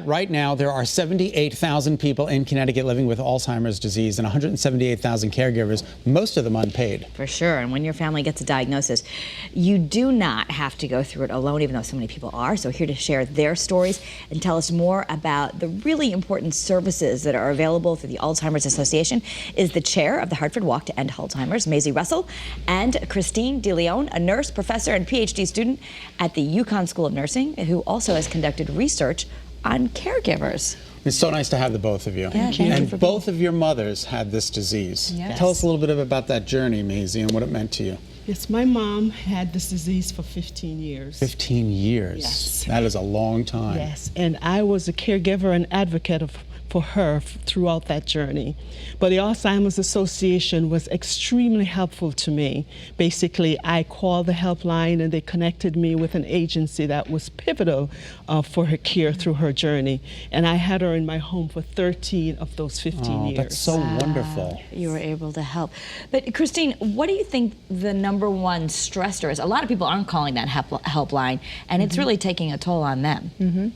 Right now, there are 78,000 people in Connecticut living with Alzheimer's disease and 178,000 caregivers, most of them unpaid. For sure, and when your family gets a diagnosis, you do not have to go through it alone, even though so many people are. So here to share their stories and tell us more about the really important services that are available through the Alzheimer's Association is the chair of the Hartford Walk to End Alzheimer's, Maisie Russell, and Christine DiLeone, a nurse, professor, and PhD student at the UConn School of Nursing, who also has conducted research on caregivers. It's so nice to have the both of you. Yeah, thank you and for both of your mothers had this disease. Yes. Tell us a little bit about that journey, Maisie, and what it meant to you. Yes, my mom had this disease for 15 years. 15 years. Yes. That is a long time. Yes, and I was a caregiver and advocate for her throughout that journey. But the Alzheimer's Association was extremely helpful to me. Basically, I called the helpline and they connected me with an agency that was pivotal for her care through her journey. And I had her in my home for 13 of those 15 years. That's so wonderful. You were able to help. But Christine, what do you think the #1 stressor is? A lot of people aren't calling that helpline, and it's really taking a toll on them.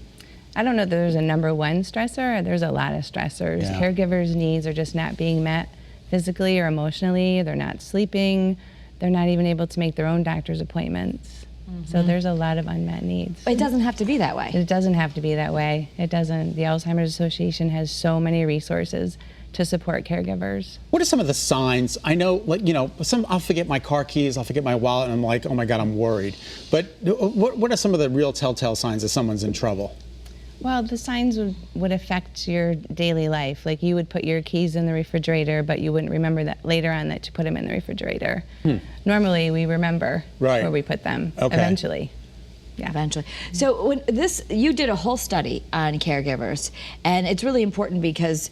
I don't know if there's a #1 stressor. There's a lot of stressors. Yeah. Caregivers' needs are just not being met physically or emotionally. They're not sleeping. They're not even able to make their own doctor's appointments. So there's a lot of unmet needs. But it doesn't have to be that way. It doesn't have to be that way. It doesn't. The Alzheimer's Association has so many resources to support caregivers. What are some of the signs? I know, like, you know, I'll forget my car keys, I'll forget my wallet, and I'm like, oh my God, I'm worried. But what are some of the real telltale signs that someone's in trouble? Well, the signs would affect your daily life. Like, you would put your keys in the refrigerator, but you wouldn't remember that later on that you put them in the refrigerator. Normally, we remember where we put them eventually. Yeah. Eventually. So you did a whole study on caregivers, and it's really important because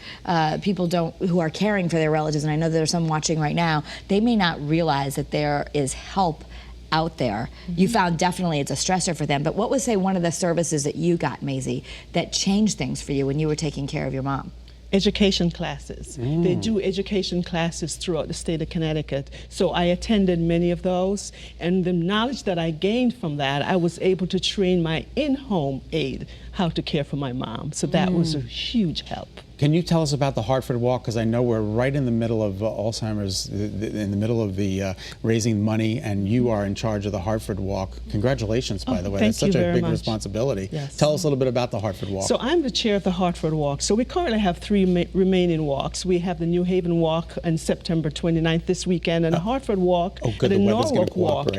people who are caring for their relatives, and I know there are some watching right now, they may not realize that there is help out there. You found definitely it's a stressor for them, but what was, say, one of the services that you got, Maisie, that changed things for you when you were taking care of your mom? Education classes. They do education classes throughout the state of Connecticut. So I attended many of those, and the knowledge that I gained from that, I was able to train my in-home aide how to care for my mom. So that was a huge help. Can you tell us about the Hartford Walk? Because I know we're right in the middle of Alzheimer's, in the middle of the raising money, and you are in charge of the Hartford Walk. Congratulations, by the way. That's such a big responsibility. Yes. Tell us a little bit about the Hartford Walk. So I'm the chair of the Hartford Walk. So we currently have 3 remaining walks. We have the New Haven Walk on September 29th this weekend, and the Hartford Walk, good, the weather's gonna Norwalk Walk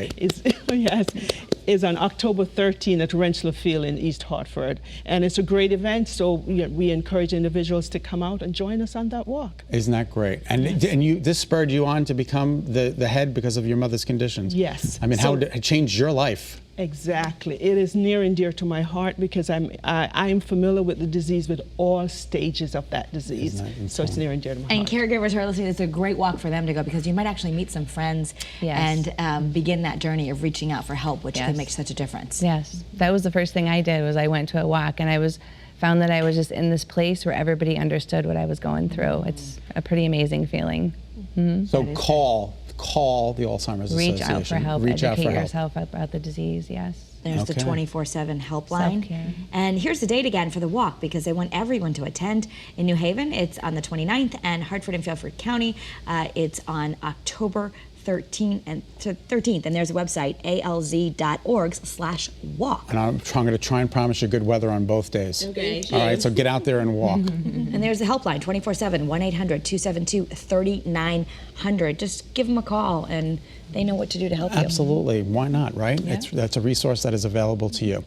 is on October 13th at Rensselaer Field in East Hartford. And it's a great event, so we encourage individuals to come out and join us on that walk. Isn't that great? And this spurred you on to become the head because of your mother's conditions. Yes. I mean, how did it change your life? Exactly. It is near and dear to my heart because I'm familiar with the disease, with all stages of that disease. So it's near and dear to my heart. And caregivers who are listening, it's a great walk for them to go because you might actually meet some friends and begin that journey of reaching out for help, which can make such a difference. Yes, that was the first thing I did. Was I went to a walk, and I found that I was just in this place where everybody understood what I was going through. It's a pretty amazing feeling. So call the Alzheimer's Association. Reach out for help. Reach out for educate help. yourself about the disease. Yes. There's the 24/7 helpline. Self-care. And here's the date again for the walk because they want everyone to attend. In New Haven, it's on the 29th, and Hartford and Fairfield County, it's on October 13th, and there's a website, alz.org/walk. And I'm going to try and promise you good weather on both days. Okay. All right, so get out there and walk. And there's the helpline, 24/7, 1-800-272-3900. Just give them a call, and they know what to do to help you. Absolutely. Why not, right? Yeah. That's a resource that is available to you.